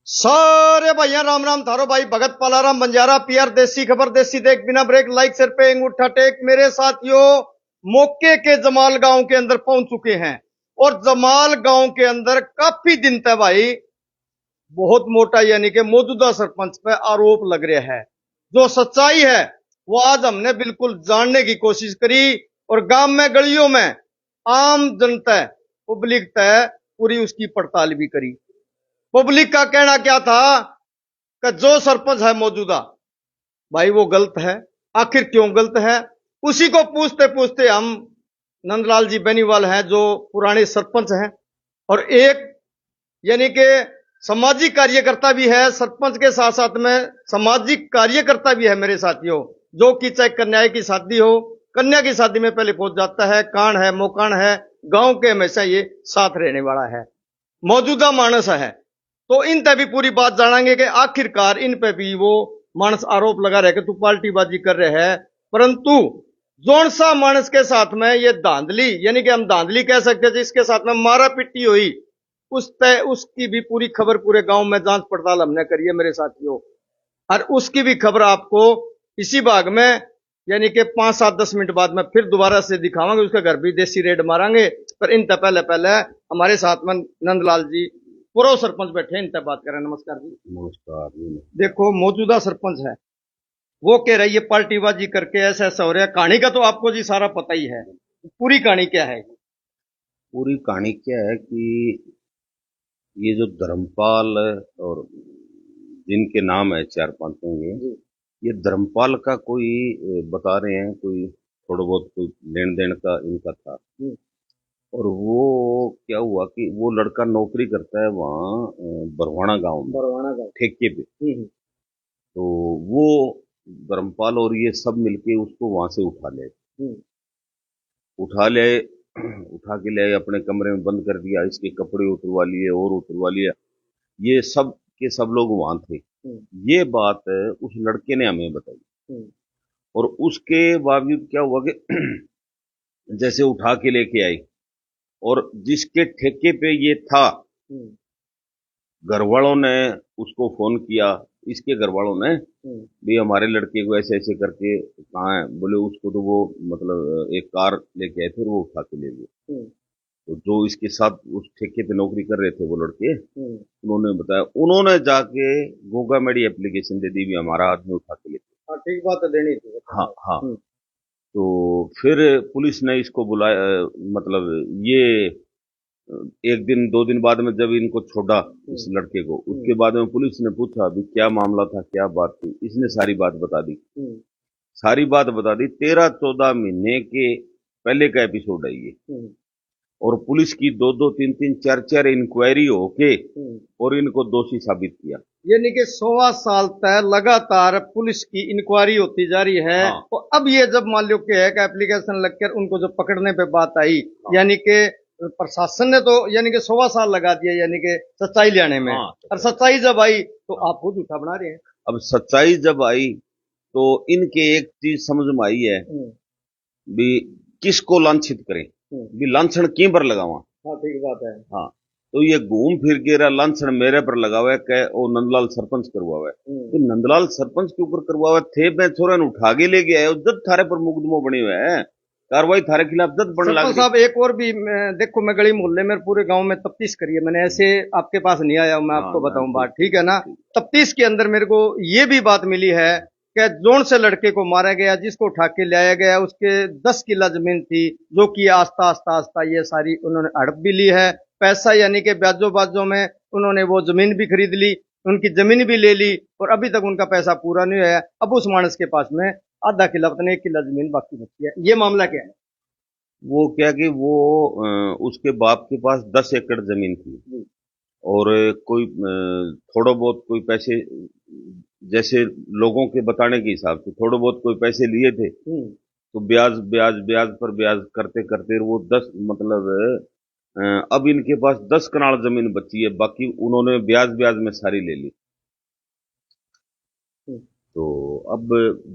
सारे भैया राम राम थारो भाई भगत पालाराम बंजारा पीआर देसी खबर देसी देख बिना ब्रेक लाइक सिर पे अंगूठा टेक। मेरे साथियों मौके के जमाल गांव के अंदर पहुंच चुके हैं और जमाल गांव के अंदर काफी दिन तक भाई बहुत मोटा यानी कि मौजूदा सरपंच पे आरोप लग रहा है। जो सच्चाई है वो आज हमने बिल्कुल जानने की कोशिश करी और गांव में गलियों में आम जनता पब्लिक तय पूरी उसकी पड़ताल भी करी। पब्लिक का कहना क्या था कि जो सरपंच है मौजूदा भाई वो गलत है। आखिर क्यों गलत है उसी को पूछते पूछते हम नंदलाल जी बेनीवाल हैं जो पुराने सरपंच हैं और एक यानी कि सामाजिक कार्यकर्ता भी है। सरपंच के साथ साथ में सामाजिक कार्यकर्ता भी है मेरे साथियों, जो कि चाहे कन्या की शादी हो, कन्या की शादी में पहले पहुंच जाता है। कांड है मोकान है, गांव के हमेशा ये साथ रहने वाला है, मौजूदा मानस है। तो इन पे भी पूरी बात जानेंगे कि आखिरकार इन पे भी वो मानस आरोप लगा रहे कि तू पार्टीबाजी कर रहे है, परंतु जोन सा मानस के साथ में ये धांधली यानी कि हम धांधली कह सकते हैं जिसके साथ में मारा पिट्टी हुई उसकी भी पूरी खबर पूरे गांव में जांच पड़ताल हमने करी है मेरे साथियों। और उसकी भी खबर आपको इसी भाग में यानी कि 5-7-10 मिनट बाद में फिर दोबारा से दिखावांगे। उसके घर भी देसी रेड मारेंगे, पर इन पहले हमारे साथ में नंदलाल जी पूर्व सरपंच बैठे, इनसे बात करें। नमस्कार जी। नमस्कार जी। देखो मौजूदा सरपंच है वो कह रही है पार्टीबाजी करके ऐसा ऐसा हो रहा है। कहानी का तो आपको जी सारा पता ही है, पूरी कहानी क्या है? पूरी कहानी क्या है कि ये जो धर्मपाल और जिनके नाम है 4-5 ये धर्मपाल का कोई बता रहे हैं कोई थोड़ा बहुत कोई लेन देन का इनका था। और वो क्या हुआ कि वो लड़का नौकरी करता है वहाँ बरवाना गांव में, ठेके पे। तो वो धर्मपाल और ये सब मिलके उसको वहां से उठा ले उठा के ले आए, अपने कमरे में बंद कर दिया, इसके कपड़े उतरवा लिए और उतरवा लिया। ये सब के सब लोग वहां थे। ये बात उस लड़के ने हमें बताई और उसके बावजूद क्या हुआ कि जैसे उठा के लेके आई और जिसके ठेके पे ये था घर वालों ने उसको फोन किया, इसके घर वालों ने भी हमारे लड़के को ऐसे ऐसे करके कहा है। बोले उसको तो वो मतलब एक कार लेके आए थे और वो उठा के ले गए। तो जो इसके साथ उस ठेके पे नौकरी कर रहे थे वो लड़के, उन्होंने बताया, उन्होंने जाके गोगा मेडी एप्लीकेशन दे दी भी हमारा आदमी उठा के लेते। हाँ ठीक बात है, देनी थी। हाँ हाँ। तो फिर पुलिस ने इसको बुलाया, मतलब ये 1-2 दिन बाद में जब इनको छोड़ा इस लड़के को, उसके बाद में पुलिस ने पूछा अभी क्या मामला था, क्या बात थी। इसने सारी बात बता दी। सारी बात बता दी। 13-14 महीने के पहले का एपिसोड है ये। और पुलिस की 2-2, 3-3, 4-4 इंक्वायरी होके और इनको दोषी साबित किया। यानी कि 16 साल तक लगातार पुलिस की इंक्वायरी होती जा रही है। हाँ। तो अब ये जब मान लो कि एप्लीकेशन लगकर उनको जब पकड़ने पे बात आई, हाँ। यानी कि प्रशासन ने तो यानी कि 16 साल लगा दिया यानी कि सच्चाई लाने में। हाँ। और सच्चाई जब आई तो आप खुद झूठा बना रहे हैं। अब सच्चाई जब आई तो इनके एक चीज समझ में आई है भी किसको लांछित करें, भी लांछन किन पर लगावा। हाँ ठीक बात है। हाँ, तो ये घूम फिर के लांछन मेरे पर लगा हुआ है कि वो नंदलाल सरपंच करवा हुआ है। तो नंदलाल सरपंच के ऊपर करवा हुआ थे, मैं छोरा ने उठा के ले गया है, जब थारे पर मुकदमा बने हुए है, कार्रवाई थारे खिलाफ जब बन लग साहब। एक और भी देखो, मैं गली मोहल्ले में पूरे गांव में तफ्तीश करी है मैंने, ऐसे आपके पास नहीं आया मैं आपको बताऊं बात, ठीक है ना। तफ्तीश के अंदर मेरे को ये भी बात मिली है कि जोन से लड़के को मारा गया, जिसको उठा के लाया गया, उसके 10 किला जमीन थी, जो कि आस्ता आस्ता आस्ता ये सारी उन्होंने हड़प भी ली है। पैसा यानी कि ब्याजों बाजों में उन्होंने वो जमीन भी खरीद ली, उनकी जमीन भी ले ली और अभी तक उनका पैसा पूरा नहीं हुआ है। अब उस मानस के पास में आधा किला पता नहीं 1 किला जमीन बाकी बची है। ये मामला क्या है? वो क्या कि वो उसके बाप के पास 10 एकड़ जमीन थी और कोई थोड़ा बहुत कोई पैसे, जैसे लोगों के बताने के हिसाब से थोड़ा बहुत कोई पैसे लिए थे, तो ब्याज ब्याज ब्याज पर ब्याज करते करते वो 10 मतलब अब इनके पास 10 कनाल जमीन बची है, बाकी उन्होंने ब्याज ब्याज में सारी ले ली। तो अब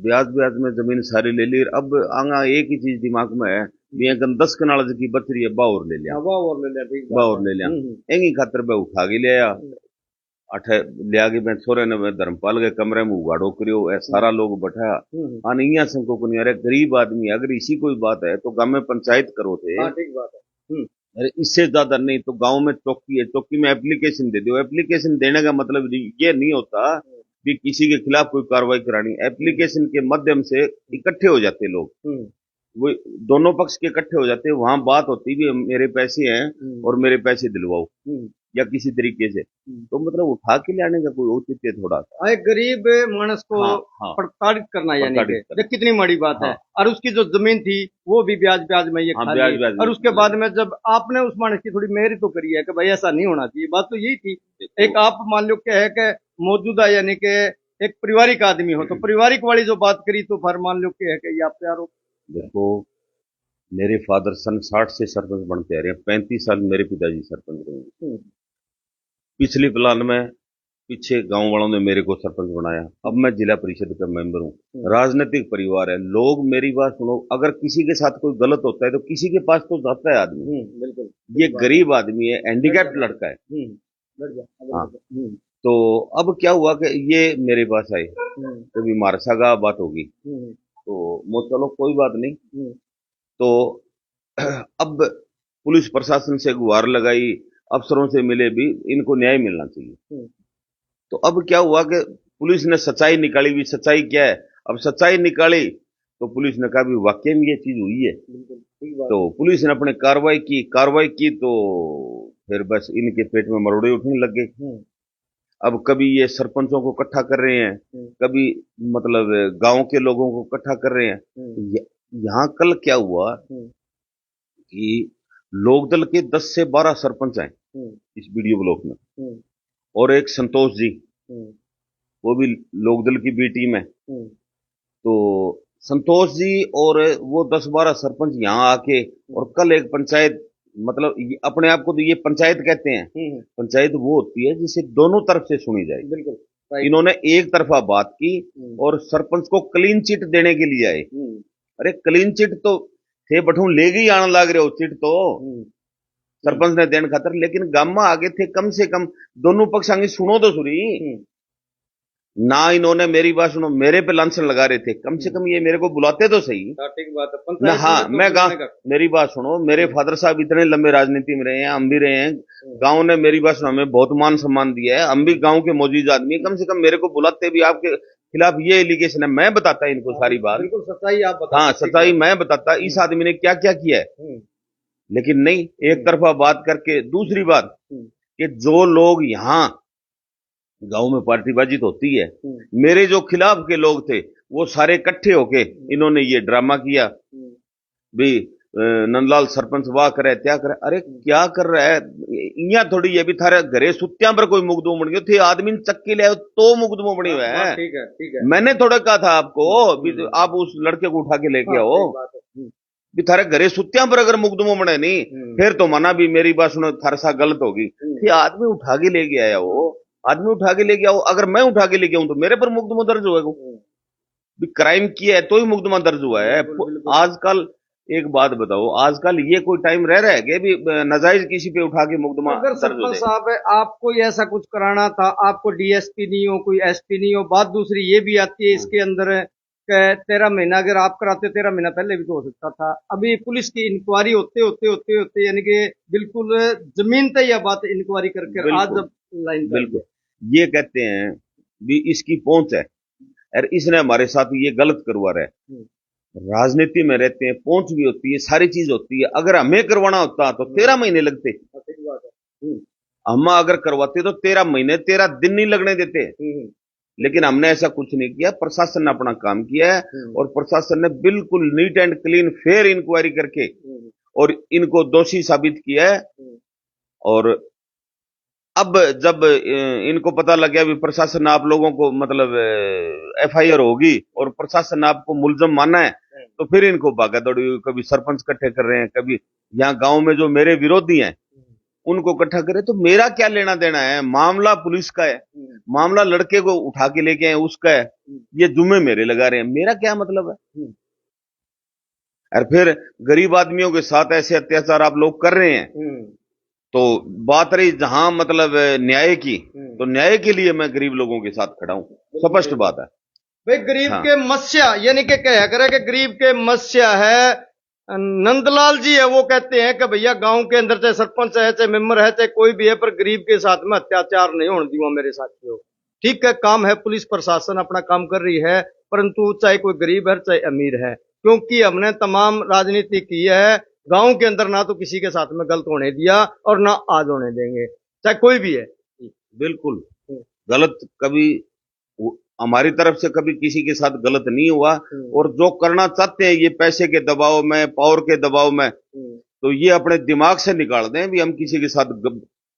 ब्याज ब्याज में जमीन सारी ले ली। अब आगा एक ही चीज दिमाग में है, 10 कनाल की बच रही है, बावर ले लिया, बावर ले लिया, एंगी खातर बे उठा के ले आया। अठ ले आगे मैं छोरे ने धर्मपाल के कमरे में उगाड़ो करियो ऐ सारा लोग बैठा आने यहाँ संको को नहीं। अरे गरीब आदमी अगर इसी कोई बात है तो गांव में पंचायत करो थे। ठीक बात है। अरे इससे ज्यादा नहीं तो गांव में चौकी है, चौकी में एप्लीकेशन दे दो। एप्लीकेशन देने का मतलब ये नहीं होता कि किसी के खिलाफ कोई कार्रवाई करानी। एप्लीकेशन के माध्यम से इकट्ठे हो जाते लोग, वो दोनों पक्ष के इकट्ठे हो जाते हैं। वहां बात होती भी मेरे पैसे हैं और मेरे पैसे दिलवाओ या किसी तरीके से। तो मतलब उठा के लाने का कोई औचित्य थोड़ा सा एक गरीब मानस को प्रताड़ित करना, यानी कि ये कितनी बड़ी बात है। और उसकी जो जमीन थी वो भी ब्याज ब्याज में ये खा ली। और उसके बाद में जब आपने उस मानस की थोड़ी मेहनत तो करी है कि भाई ऐसा नहीं होना चाहिए, बात तो यही थी। एक आप मान लो क्या है कि मौजूदा यानी कि एक पारिवारिक आदमी हो तो पारिवारिक वाली जो बात करी तो फिर मान लो क्या है कि आप प्यारो। देखो मेरे फादर सन 60 से सरपंच बनते आ रहे हैं, 35 साल मेरे पिताजी सरपंच रहे। पिछली प्लान में पीछे गांव वालों ने मेरे को सरपंच बनाया, अब मैं जिला परिषद का मेंबर हूँ। राजनीतिक परिवार है, लोग मेरी बात सुनो। अगर किसी के साथ कोई गलत होता है तो किसी के पास तो जाता है आदमी। बिल्कुल ये गरीब आदमी है, हैंडीकैप्ड लड़का है। हाँ तो अब क्या हुआ कि ये मेरे पास आए, कभी मारसागा बात होगी तो वो चलो कोई बात नहीं। तो अब पुलिस प्रशासन से गुहार लगाई, अफसरों से मिले भी, इनको न्याय मिलना चाहिए। तो अब क्या हुआ कि पुलिस ने सच्चाई निकाली भी। सच्चाई क्या है? अब सच्चाई निकाली तो पुलिस ने कहा भी वाकई में ये चीज हुई है। तो पुलिस ने अपने कार्रवाई की तो फिर बस इनके पेट में मरोड़े उठने लग गए। अब कभी ये सरपंचों को इकट्ठा कर रहे हैं, कभी मतलब गांव के लोगों को इकट्ठा कर रहे हैं। यहाँ कल क्या हुआ कि लोकदल के 10 से 12 सरपंच हैं इस वीडियो ब्लॉक में, और एक संतोष जी वो भी लोकदल की बी टीम है। तो संतोष जी और वो 10-12 सरपंच यहाँ आके, और कल एक पंचायत, मतलब अपने आप को तो ये पंचायत कहते हैं। पंचायत वो होती है जिसे दोनों तरफ से सुनी जाए। बिल्कुल इन्होंने एक तरफा बात की और सरपंच को क्लीन चिट देने के लिए आए। अरे क्लीन चिट तो थे बठू ले गई आने लग रहे हो चिट तो सरपंच ने देने खातर, लेकिन गामा आगे थे कम से कम दोनों पक्ष आगे सुनो तो सुरी ना। इन्होंने मेरी बात सुनो, मेरे पे लांछन लगा रहे थे, कम से कम ये मेरे को बुलाते तो सही। ठीक बात है ना। हाँ मैं मेरी बात सुनो, मेरे फादर साहब इतने लंबे राजनीति में रहे हैं, हम भी रहे हैं। गांव ने मेरी बात सुनो हमें बहुत मान सम्मान दिया है, हम भी गांव के मौजूद आदमी, कम से कम मेरे को बुलाते भी आपके खिलाफ ये एलिगेशन है, मैं बताता इनको सारी बात। बिल्कुल सच्चाई आप बताते। हाँ सच्चाई मैं बताता इस आदमी ने क्या क्या किया है। लेकिन नहीं, एक तरफा बात करके। दूसरी बात कि जो लोग यहाँ गांव में पार्टीबाजी तो होती है, मेरे जो खिलाफ के लोग थे वो सारे इकट्ठे होके इन्होंने ये ड्रामा किया भी नंदलाल सरपंच वाह करे क्या करे। अरे क्या कर रहा है यहाँ थोड़ी, ये भी थारे घरे सुत्या पर कोई मुकदमा बन गया थे, आदमी चक्की ले तो मुकदमा बने हुए हैं। ठीक है मैंने थोड़ा कहा था आपको भी आप उस लड़के को उठा के लेके आओ भी, थारे घरे सुत्या पर अगर मुकदमा बने नहीं फिर तो मना भी मेरी बात सुनो थारे साथ गलत होगी। आदमी उठा के लेके आया, वो आदमी उठा के लेके आओ। अगर मैं उठा के लेके आऊं तो मेरे पर मुकदमा दर्ज होगा। क्राइम किया है तो ही मुकदमा दर्ज हुआ है। आजकल एक बात बताओ, आजकल ये कोई टाइम रह रहा है कि भी नाजायज किसी पे उठा के मुकदमा दर्ज हो जाए? साहब आपको ऐसा कुछ कराना था, आपको डीएसपी नहीं हो, कोई एसपी नहीं हो। बात दूसरी ये भी आती है इसके अंदर 13 महीना अगर आप कराते 13 महीना पहले भी तो हो सकता था। अभी पुलिस की इंक्वायरी होते यानी कि बिल्कुल जमीन तक यह बात इंक्वायरी करके आज लाइन। बिल्कुल ये कहते हैं भी इसकी पहुंच है और इसने हमारे साथ ये गलत करवा रहा है। राजनीति में रहते हैं, पहुंच भी होती है, सारी चीज होती है। अगर हमें करवाना होता तो 13 महीने लगते, हम अगर करवाते तो 13 महीने 13 दिन नहीं लगने देते। लेकिन हमने ऐसा कुछ नहीं किया, प्रशासन ने अपना काम किया है और प्रशासन ने बिल्कुल neat and clean fair inquiry करके और इनको दोषी साबित किया है। और अब जब इनको पता लग गया भी प्रशासन ने आप लोगों को मतलब एफआईआर होगी और प्रशासन ने आपको मुलजम माना है, तो फिर इनको भागा दौड़ी, कभी सरपंच इकट्ठे कर रहे हैं, कभी यहाँ गांव में जो मेरे विरोधी हैं उनको इकट्ठा करे। तो मेरा क्या लेना देना है? मामला पुलिस का है, मामला लड़के को उठा के लेके आए उसका है, ये जुम्मे मेरे लगा रहे हैं, मेरा क्या मतलब है? और फिर गरीब आदमियों के साथ ऐसे अत्याचार आप लोग कर रहे हैं। तो बात रही जहां मतलब न्याय की, तो न्याय के लिए मैं गरीब लोगों के साथ खड़ा हूं, स्पष्ट बात है भाई। गरीब हाँ। के मस्या यानी कि क्या करे कि गरीब के मस्या है। नंदलाल जी है, वो कहते हैं कि भैया गांव के अंदर चाहे सरपंच है, चाहे मेंबर है, चाहे कोई भी है, पर गरीब के साथ में अत्याचार नहीं होने दूंगा मेरे साथियों। ठीक है, काम है, पुलिस प्रशासन अपना काम कर रही है, परंतु चाहे कोई गरीब है चाहे अमीर है, क्योंकि हमने तमाम राजनीति की है गांव के अंदर, ना तो किसी के साथ में गलत होने दिया और ना आज होने देंगे, चाहे कोई भी है। बिल्कुल गलत कभी हमारी तरफ से कभी किसी के साथ गलत नहीं हुआ। और जो करना चाहते हैं ये पैसे के दबाव में, पावर के दबाव में, तो ये अपने दिमाग से निकाल दें भी हम किसी के साथ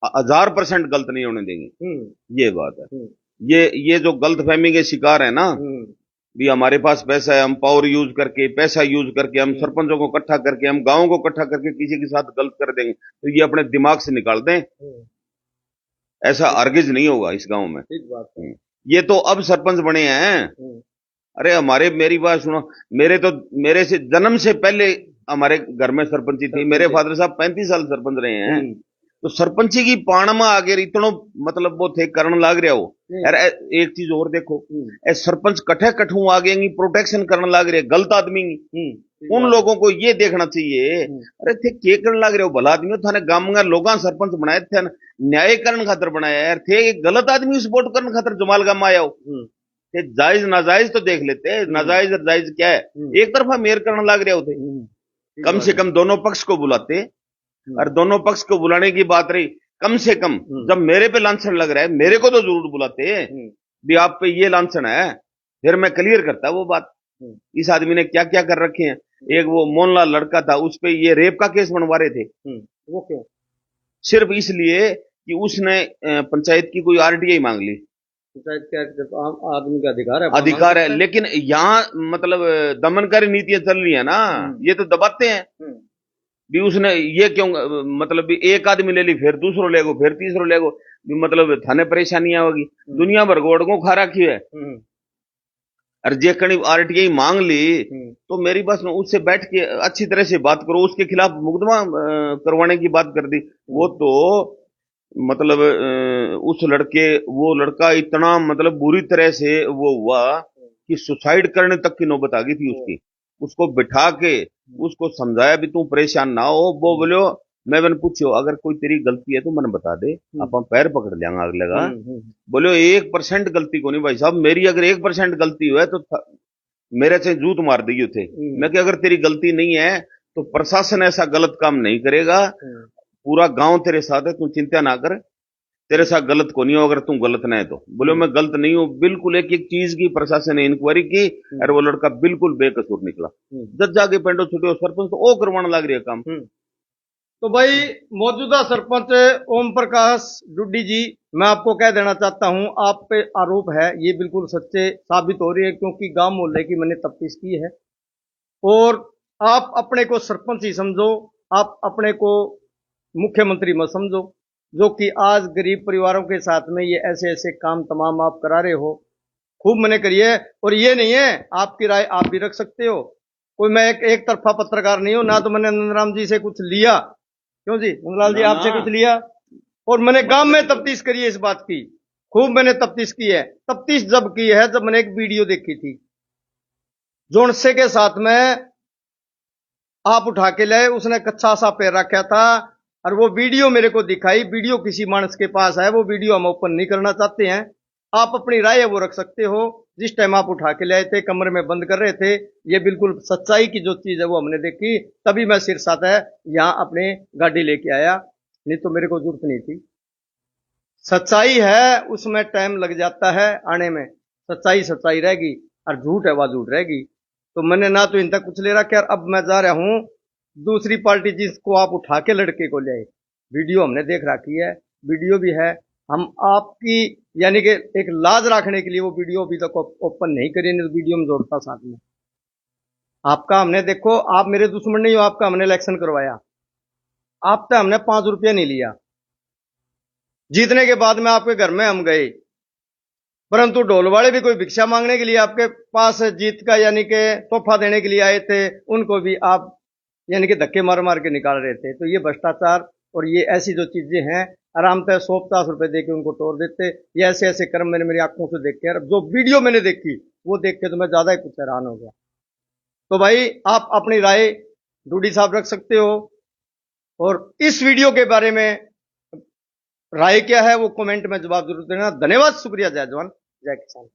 1000% गलत नहीं होने देंगे। ये बात है। ये जो गलत फहमी के शिकार है ना, भी हमारे पास पैसा है, हम पावर यूज करके, पैसा यूज करके, हम सरपंचों को इकट्ठा करके, हम गांवों को इकट्ठा करके किसी के साथ गलत कर देंगे, तो ये अपने दिमाग से निकाल दें। ऐसा हरगिज नहीं होगा इस गांव में। ठीक बात है। ये तो अब सरपंच बने हैं। अरे मेरी बात सुनो, मेरे से जन्म से पहले हमारे घर में सरपंची थी। मेरे फादर साहब 35 साल सरपंच रहे हैं। तो सरपंची की पाण में आगे इतनो मतलब वो थे करण लाग रहा हो यार। एक चीज और देखो, सरपंच कठे कठू आगे प्रोटेक्शन करने लाग रहे गलत आदमी की। उन लोगों को ये देखना चाहिए, अरे थे के करने लाग रहे हो भला आदमी थाने गांव में लोग सरपंच बनाए थे, न्याय करने खातर बनाया यार। थे गलत आदमी सपोर्ट करने खातर जमाल गांव आया हो। जायज नाजायज तो देख लेते, नाजायज और जायज क्या है, एक तरफा मेयर करने लाग रहे होते। कम से कम दोनों पक्ष को बुलाते, और दोनों पक्ष को बुलाने की बात रही, कम से कम जब मेरे पे लांछन लग रहा है मेरे को तो जरूर बुलाते भी आप पे ये लांछन है, फिर मैं क्लियर करता वो बात। इस आदमी ने क्या क्या कर रखे हैं। एक वो मोहनलाल लड़का था, उस पे ये रेप का केस बनवा रहे थे। वो क्यों? सिर्फ इसलिए कि उसने पंचायत की कोई आरटीआई मांग ली। पंचायत का आदमी का अधिकार है, लेकिन यहाँ मतलब दमनकारी नीतियां चल रही है ना, ये तो दबाते हैं भी। उसने ये क्यों मतलब भी एक आदमी ले ली, फिर दूसरों ले गो, फिर तीसरों ले गो, मतलब थाने परेशानियां होगी। दुनिया भर गोड़ों खा रखी है। और जे कड़ी आरटीआई मांग ली तो मेरी बस उससे बैठ के अच्छी तरह से बात करो, उसके खिलाफ मुकदमा करवाने की बात कर दी। वो तो मतलब वो लड़का इतना मतलब बुरी तरह से वो हुआ कि सुसाइड करने तक की नौबत आ गई थी उसकी। उसको बिठा के उसको समझाया भी तू परेशान ना हो। वो बोलो, मैंने पूछो अगर कोई तेरी गलती है तो मैंने बता दे, अपन पैर पकड़ लेंगे अगले का। बोलो 1% गलती को नहीं भाई साहब, मेरी अगर 1% गलती हुआ तो मेरे से जूत मार दी थे। मैं कि अगर तेरी गलती नहीं है तो प्रशासन ऐसा गलत काम नहीं करेगा, पूरा गांव तेरे साथ है, तू चिंता ना कर, तेरे साथ गलत को नहीं हो अगर तू गलत ना है तो। बोले मैं गलत नहीं हूं बिल्कुल। एक एक चीज की प्रशासन ने इंक्वायरी की और वो लड़का बिल्कुल बेकसूर निकला। जज जाके पेंडो छुटे सरपंच तो ओ करवाने लग रही है काम। तो भाई मौजूदा सरपंच ओम प्रकाश डुड्डी जी, मैं आपको कह देना चाहता हूं, आप पे आरोप है ये बिल्कुल सच्चे साबित हो रही है, क्योंकि गांव मोहल्ले की मैंने तफ्तीश की है। और आप अपने को सरपंच ही समझो, आप अपने को मुख्यमंत्री मत समझो, जो कि आज गरीब परिवारों के साथ में ये ऐसे ऐसे काम तमाम आप करा रहे हो। खूब मैंने करिए। और ये नहीं है, आपकी राय आप भी रख सकते हो, कोई मैं एक तरफा पत्रकार नहीं हूं ना। तो मैंने नंदराम जी से कुछ लिया, क्यों जी नंदलाल जी आपसे कुछ लिया? और मैंने गांव में तफ्तीश करी है इस बात की, खूब मैंने तफ्तीश की है। तफ्तीश जब की है जब मैंने एक वीडियो देखी थी जोनसे के साथ में आप उठा के लाए, उसने कच्चा सा पैर रखा था, और वो वीडियो मेरे को दिखाई। वीडियो किसी मानस के पास है, वो वीडियो हम ओपन नहीं करना चाहते हैं। आप अपनी राय है वो रख सकते हो। जिस टाइम आप उठा के लाए थे, कमरे में बंद कर रहे थे, ये बिल्कुल सच्चाई की जो चीज है वो हमने देखी। तभी मैं सिरसा है यहाँ अपने गाड़ी लेके आया, नहीं तो मेरे को जरूरत नहीं थी। सच्चाई है उसमें टाइम लग जाता है आने में, सच्चाई सच्चाई रहेगी और झूठ है वह झूठ रहेगी। तो मैंने ना तो इन तक कुछ ले रखा, और अब मैं जा रहा हूं दूसरी पार्टी जिसको आप उठा के लड़के को ले, वीडियो हमने देख रखी है, वीडियो भी है। हम आपकी यानी कि एक लाज रखने के लिए वो वीडियो अभी तक ओपन नहीं करी, नहीं तो वीडियो में जोड़ता साथ में। आपका हमने देखो, आप मेरे दुश्मन नहीं हो, आपका हमने इलेक्शन करवाया, आपसे हमने 5 रुपया नहीं लिया। जीतने के बाद में आपके घर में हम गए, परंतु ढोल वाले भी कोई भिक्षा मांगने के लिए आपके पास जीत का यानी कि तोहफा देने के लिए आए थे, उनको भी आप यानी कि धक्के मार मार के निकाल रहे थे। तो ये भ्रष्टाचार और ये ऐसी जो चीजें हैं आराम से 150 रुपए दे के उनको तोड़ देते। ये ऐसे ऐसे कर्म मैंने मेरी आंखों से देखे और जो वीडियो मैंने देखी वो देख के तो मैं ज्यादा ही कुछ हैरान हो गया। तो भाई आप अपनी राय डूडी साहब रख सकते हो, और इस वीडियो के बारे में राय क्या है वो कमेंट में जवाब जरूर देना। धन्यवाद, शुक्रिया, जय जवान जय किसान।